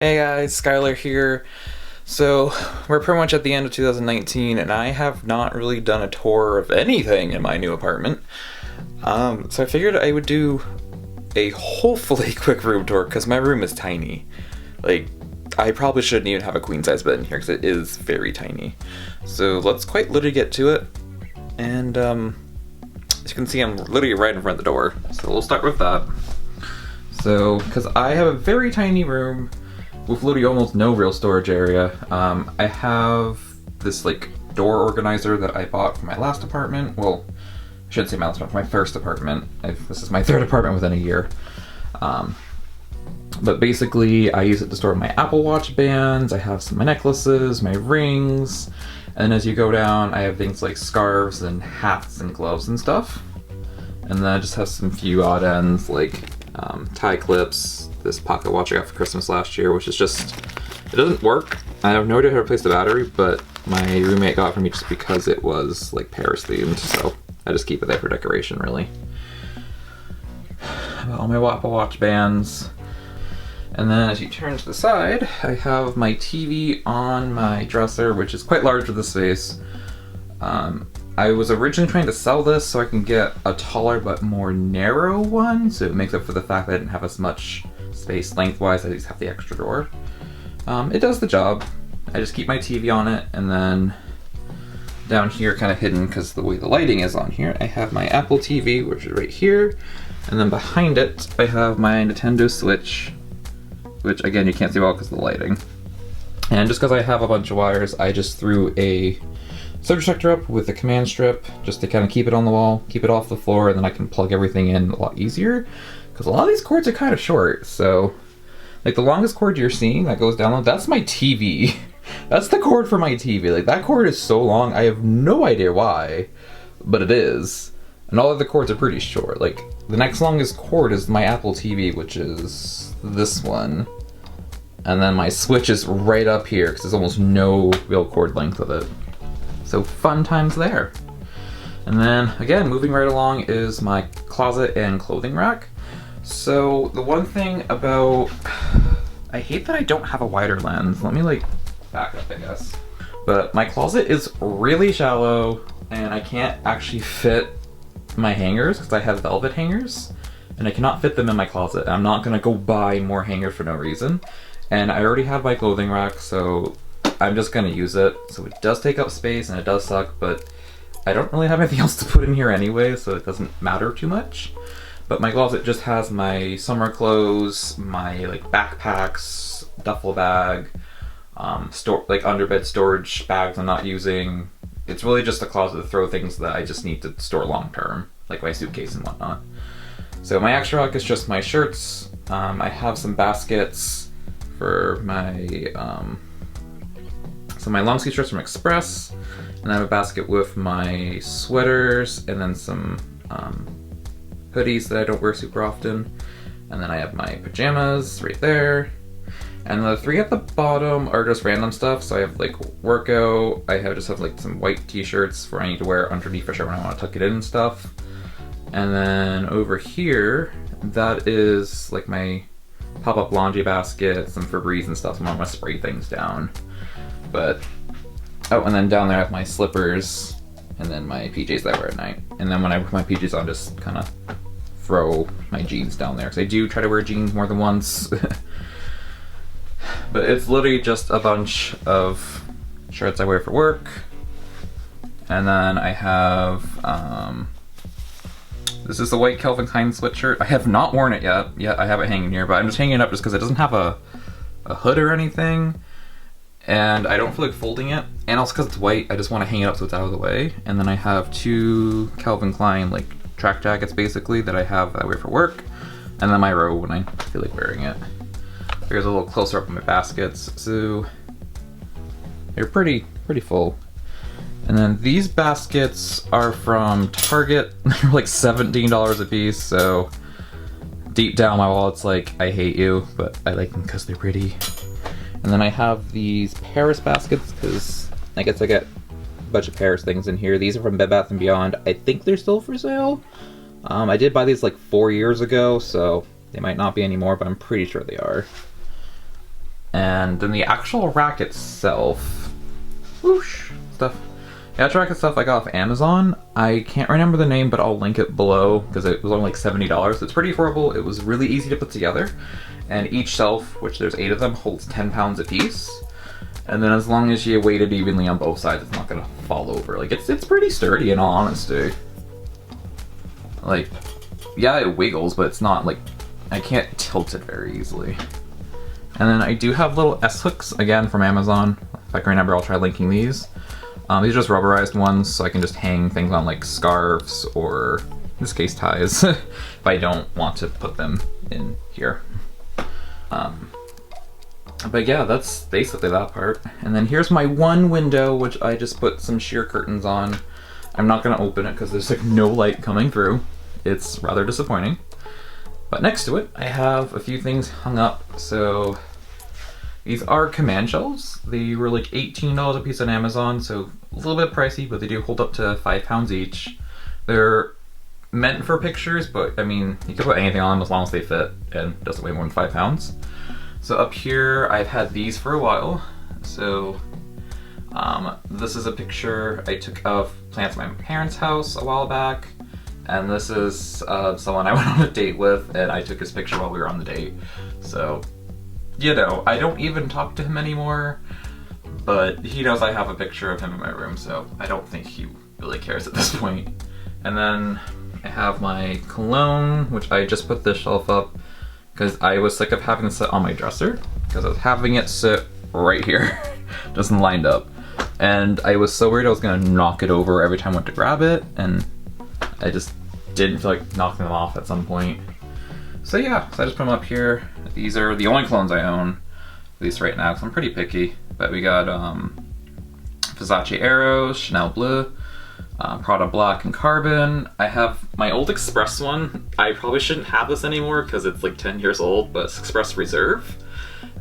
Hey guys, Skylar here. So, we're pretty much at the end of 2019, and I have not really done a tour of anything in my new apartment. So I figured I would do a hopefully quick room tour, because my room is tiny. Like, I probably shouldn't even have a queen size bed in here, because it is very tiny. So let's quite literally get to it. And, as you can see, I'm literally right in front of the door. So we'll start with that. So, because I have a very tiny room, with literally almost no real storage area. I have this like door organizer that I bought for my last apartment. Well, I shouldn't say my last apartment, my first apartment. This is my third apartment within a year. But basically I use it to store my Apple Watch bands, I have some of my necklaces, my rings, and as you go down I have things like scarves and hats and gloves and stuff. And then I just have some few odd ends like tie clips, this pocket watch I got for Christmas last year, which is just, it doesn't work. I have no idea how to replace the battery, but my roommate got it for me just because it was like Paris themed, so I just keep it there for decoration really. All my Apple Watch bands. And then as you turn to the side, I have my TV on my dresser, which is quite large for the space. I was originally trying to sell this so I can get a taller but more narrow one, so it makes up for the fact that I didn't have as much space lengthwise. I just have the extra door. It does the job. I just keep my TV on it, and then down here, kind of hidden because the way the lighting is on here, I have my Apple TV, which is right here, and then behind it I have my Nintendo Switch, which again you can't see well because of the lighting. And just because I have a bunch of wires, I just threw a surge protector up with a command strip just to kind of keep it on the wall, keep it off the floor, and then I can plug everything in a lot easier because a lot of these cords are kind of short. So like the longest cord you're seeing that goes down, that's my TV. That's the cord for my TV. Like that cord is so long, I have no idea why, but it is. And all of the cords are pretty short. Like the next longest cord is my Apple TV, which is this one. And then my Switch is right up here because there's almost no real cord length with it. So fun times there. And then again, moving right along is my closet and clothing rack. So the one thing about, I hate that I don't have a wider lens. Let me like back up, I guess. But my closet is really shallow and I can't actually fit my hangers because I have velvet hangers and I cannot fit them in my closet. I'm not gonna go buy more hangers for no reason. And I already have my clothing rack, so I'm just gonna use it. So it does take up space and it does suck, but I don't really have anything else to put in here anyway, so it doesn't matter too much. But my closet just has my summer clothes, my like backpacks, duffel bag, like underbed storage bags I'm not using. It's really just a closet to throw things that I just need to store long term, like my suitcase and whatnot. So my extra rack is just my shirts. I have some baskets for my my long sleeve shirts from Express, and I have a basket with my sweaters and then some hoodies that I don't wear super often, and then I have my pajamas right there, and the three at the bottom are just random stuff. So I have like workout, I just have like some white t-shirts for I need to wear underneath for sure when I want to tuck it in and stuff, and then over here that is like my pop-up laundry basket, some Febreze and stuff, so I want to spray things down. But, oh, and then down there I have my slippers, and then my PJs that I wear at night. And then when I put my PJs on, just kind of throw my jeans down there, because I do try to wear jeans more than once. But it's literally just a bunch of shirts I wear for work. And then I have, this is the white Calvin Klein sweatshirt. I have not worn it yet. I have it hanging here, but I'm just hanging it up just because it doesn't have a hood or anything. And I don't feel like folding it. And also because it's white, I just want to hang it up so it's out of the way. And then I have two Calvin Klein like track jackets basically that I wear for work. And then my robe when I feel like wearing it. Here's a little closer up of my baskets. So they're pretty full. And then these baskets are from Target. They're like $17 a piece, so deep down my wallet's like, I hate you, but I like them because they're pretty. And then I have these Paris baskets because I guess I got a bunch of Paris things in here. These are from Bed Bath & Beyond. I think they're still for sale. I did buy these like 4 years ago, so they might not be anymore, but I'm pretty sure they are. And then the actual rack itself, whoosh, stuff. The actual rack itself I got off Amazon. I can't remember the name, but I'll link it below because it was only like $70. It's pretty affordable. It was really easy to put together. And each shelf, which there's 8 of them, holds 10 pounds apiece. And then as long as you weight it evenly on both sides, it's not gonna fall over. Like, it's pretty sturdy in all honesty. Like, yeah, it wiggles, but it's not like, I can't tilt it very easily. And then I do have little S-hooks, again, from Amazon. If I can remember, I'll try linking these. These are just rubberized ones, so I can just hang things on like scarves or, in this case, ties, if I don't want to put them in here. But yeah, that's basically that part. And then here's my one window, which I just put some sheer curtains on. I'm not gonna open it because there's like no light coming through. It's rather disappointing. But next to it, I have a few things hung up. So these are command shelves. They were like $18 a piece on Amazon, so a little bit pricey, but they do hold up to 5 pounds each. They're meant for pictures, but I mean, you can put anything on them as long as they fit and doesn't weigh more than 5 pounds. So up here, I've had these for a while. So this is a picture I took of plants at my parents' house a while back. And this is someone I went on a date with, and I took his picture while we were on the date. So, you know, I don't even talk to him anymore, but he knows I have a picture of him in my room, so I don't think he really cares at this point. And then I have my cologne, which I just put this shelf up because I was sick of having it sit on my dresser, because I was having it sit right here, just lined up. And I was so worried I was gonna knock it over every time I went to grab it, and I just didn't feel like knocking them off at some point. So yeah, so I just put them up here. These are the only clones I own, at least right now, because I'm pretty picky. But we got Versace Arrows, Chanel Bleu, Prada Black and Carbon. I have my old Express one. I probably shouldn't have this anymore because it's like 10 years old, but it's Express Reserve.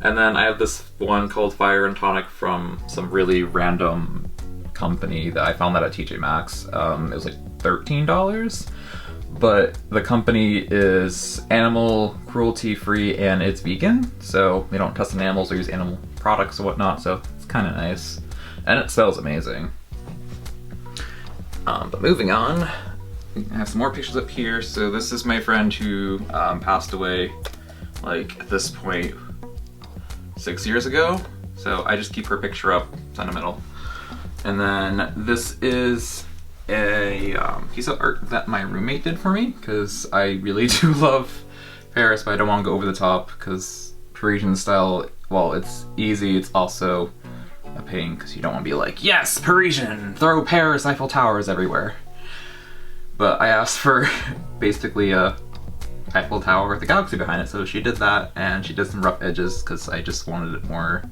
And then I have this one called Fire and Tonic from some really random company that I found that at TJ Maxx. It was like $13, but the company is animal cruelty free and it's vegan, so they don't test on animals or use animal products or whatnot, so it's kind of nice. And it smells amazing. But moving on, I have some more pictures up here. So this is my friend who passed away, like at this point, 6 years ago. So I just keep her picture up, sentimental. And then this is a piece of art that my roommate did for me, because I really do love Paris, but I don't want to go over the top, because Parisian style, while it's easy, it's also a pain, because you don't want to be like, yes, Parisian, throw Paris Eiffel Towers everywhere. But I asked for basically a Eiffel Tower with a galaxy behind it, so she did that, and she did some rough edges, because I just wanted it more,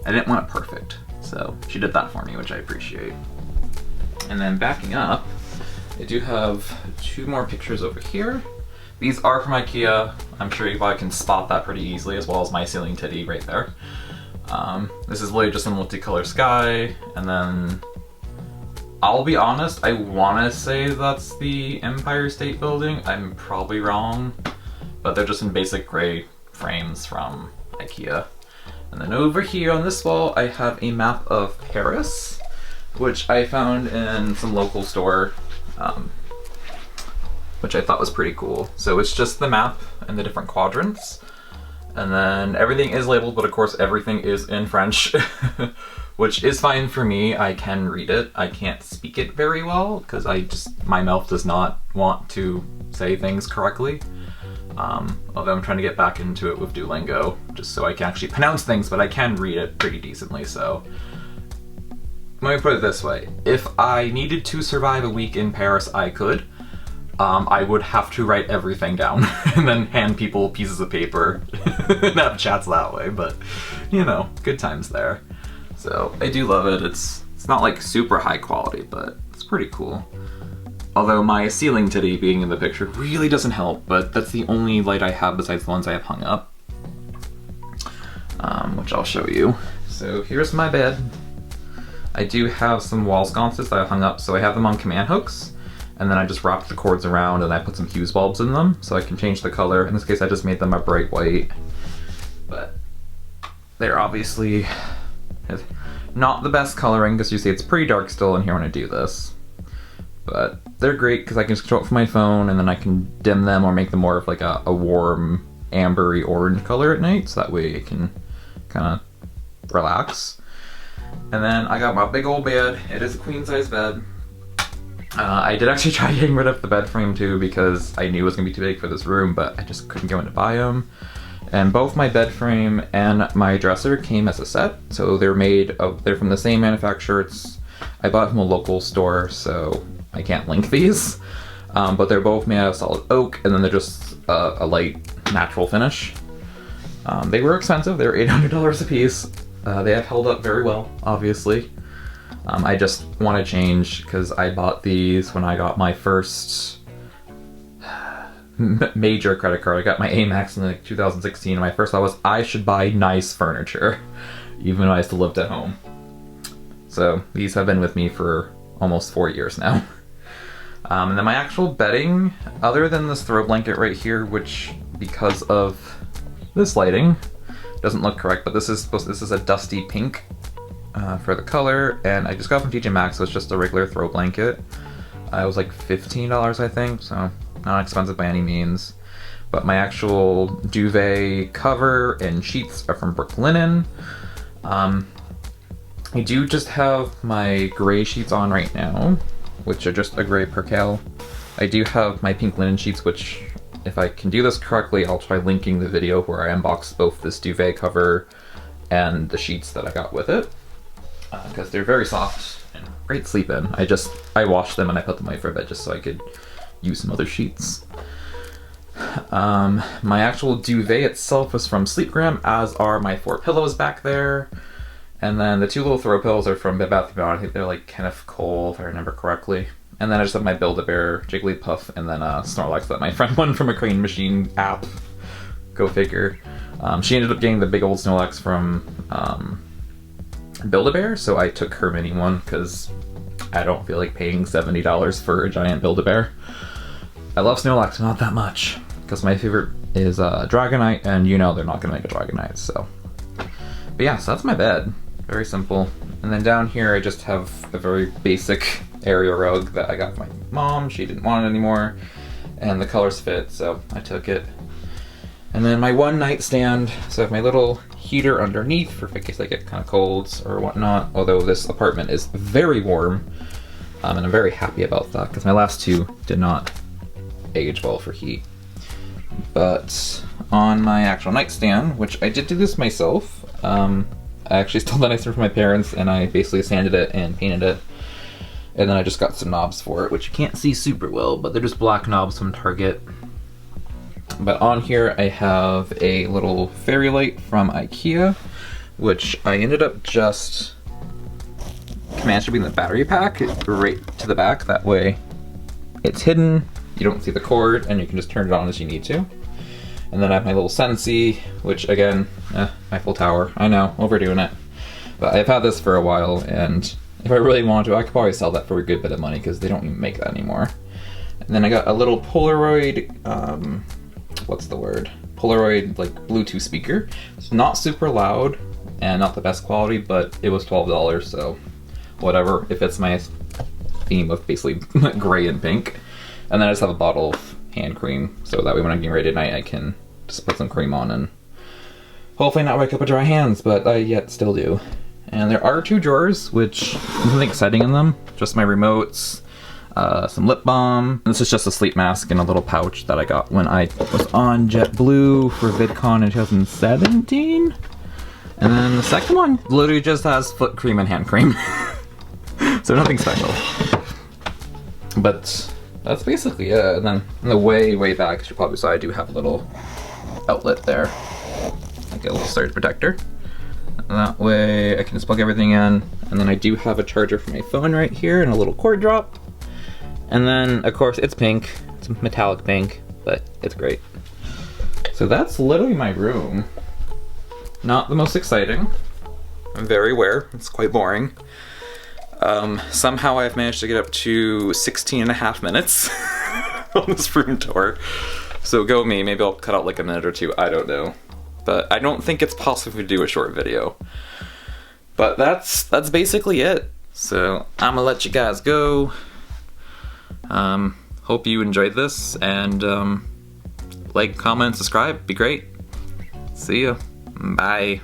I didn't want it perfect. So she did that for me, which I appreciate. And then backing up, I do have 2 more pictures over here. These are from IKEA. I'm sure you probably can spot that pretty easily, as well as my ceiling titty right there. This is literally just a multicolor sky, and then I'll be honest, I want to say that's the Empire State Building. I'm probably wrong, but they're just in basic gray frames from IKEA. And then over here on this wall, I have a map of Paris, which I found in some local store, which I thought was pretty cool. So it's just the map and the different quadrants. And then everything is labeled, but of course everything is in French, which is fine for me. I can read it. I can't speak it very well, because my mouth does not want to say things correctly. Although I'm trying to get back into it with Duolingo, just so I can actually pronounce things, but I can read it pretty decently, so. Let me put it this way. If I needed to survive a week in Paris, I could. I would have to write everything down and then hand people pieces of paper and have chats that way, but you know, good times there. So I do love it. It's not like super high quality, but it's pretty cool. Although my ceiling titty being in the picture really doesn't help, but that's the only light I have besides the ones I have hung up, which I'll show you. So here's my bed. I do have some wall sconces that I hung up, so I have them on command hooks, and then I just wrapped the cords around and I put some fuse bulbs in them so I can change the color. In this case I just made them a bright white, but they're obviously not the best coloring, because you see it's pretty dark still in here when I do this. But they're great because I can just control it from my phone, and then I can dim them or make them more of like a warm ambery orange color at night, so that way I can kind of relax. And then I got my big old bed. It is a queen size bed. I did actually try getting rid of the bed frame too, because I knew it was gonna be too big for this room, but I just couldn't go in to buy them. And both my bed frame and my dresser came as a set, so they're from the same manufacturer. I bought from a local store, so I can't link these, but they're both made out of solid oak, and then they're just a light natural finish. They were expensive. They were $800 a piece. They have held up very well, obviously. I just want to change because I bought these when I got my first major credit card. I got my Amex in like 2016, and my first thought was I should buy nice furniture, even though I still lived at home. So these have been with me for almost 4 years now. And then my actual bedding, other than this throw blanket right here, which because of this lighting doesn't look correct, but this is a dusty pink for the color, and I just got from TJ Maxx, so it's just a regular throw blanket. It was like $15, I think, so not expensive by any means. But my actual duvet cover and sheets are from Brooklinen. I do just have my gray sheets on right now, which are just a gray percale. I do have my pink linen sheets, which, if I can do this correctly, I'll try linking the video where I unbox both this duvet cover and the sheets that I got with it, because they're very soft and great to sleep in. I washed them and I put them away for a bit just so I could use some other sheets. My actual duvet itself was from Sleepgram, as are my 4 pillows back there. And then the 2 little throw pillows are from Bed Bath & Beyond. I think they're like Kenneth Cole, if I remember correctly. And then I just have my Build-A-Bear, Jigglypuff, and then Snorlax that my friend won from a Crane Machine app. Go figure. She ended up getting the big old Snorlax from Build-A-Bear, so I took her mini one because I don't feel like paying $70 for a giant Build-A-Bear. I love Snorlax, but not that much, because my favorite is Dragonite, and you know they're not going to make a Dragonite, so. But yeah, so that's my bed. Very simple. And then down here I just have a very basic area rug that I got from my mom. She didn't want it anymore, and the colors fit, so I took it. And then my one nightstand, so I have my little heater underneath for in case I get kind of colds or whatnot, although this apartment is very warm, and I'm very happy about that because my last 2 did not age well for heat. But on my actual nightstand, which I did do this myself, I actually stole the nightstand from my parents, and I basically sanded it and painted it. And then I just got some knobs for it, which you can't see super well, but they're just black knobs from Target. But on here I have a little fairy light from IKEA, which I ended up just managed to bring the battery pack right to the back. That way it's hidden, you don't see the cord, and you can just turn it on as you need to. And then I have my little Sensi, which again, Eiffel Tower. I know, overdoing it. But I've had this for a while, and if I really wanted to, I could probably sell that for a good bit of money because they don't even make that anymore. And then I got a little Polaroid, what's the word? Polaroid, like, Bluetooth speaker. It's not super loud and not the best quality, but it was $12, so whatever. It fits my theme of basically gray and pink. And then I just have a bottle of hand cream, so that way when I'm getting ready tonight I can just put some cream on and hopefully not wake up with dry hands, but I yet still do. And there are 2 drawers, which there's nothing exciting in them. Just my remotes, some lip balm. This is just a sleep mask in a little pouch that I got when I was on JetBlue for VidCon in 2017. And then the second one literally just has foot cream and hand cream. So nothing special. But that's basically it. And then in the way back, as you probably saw, I do have a little outlet there, like a little surge protector. And that way I can just plug everything in. And then I do have a charger for my phone right here and a little cord drop. And then, of course, it's pink. It's metallic pink, but it's great. So that's literally my room. Not the most exciting. I'm very aware. It's quite boring. Somehow I've managed to get up to 16.5 minutes on this room tour. So go me, maybe I'll cut out like a minute or 2, I don't know. but I don't think it's possible to do a short video. But that's basically it. So I'm gonna let you guys go. Hope you enjoyed this, and like, comment, subscribe, be great. See ya. Bye.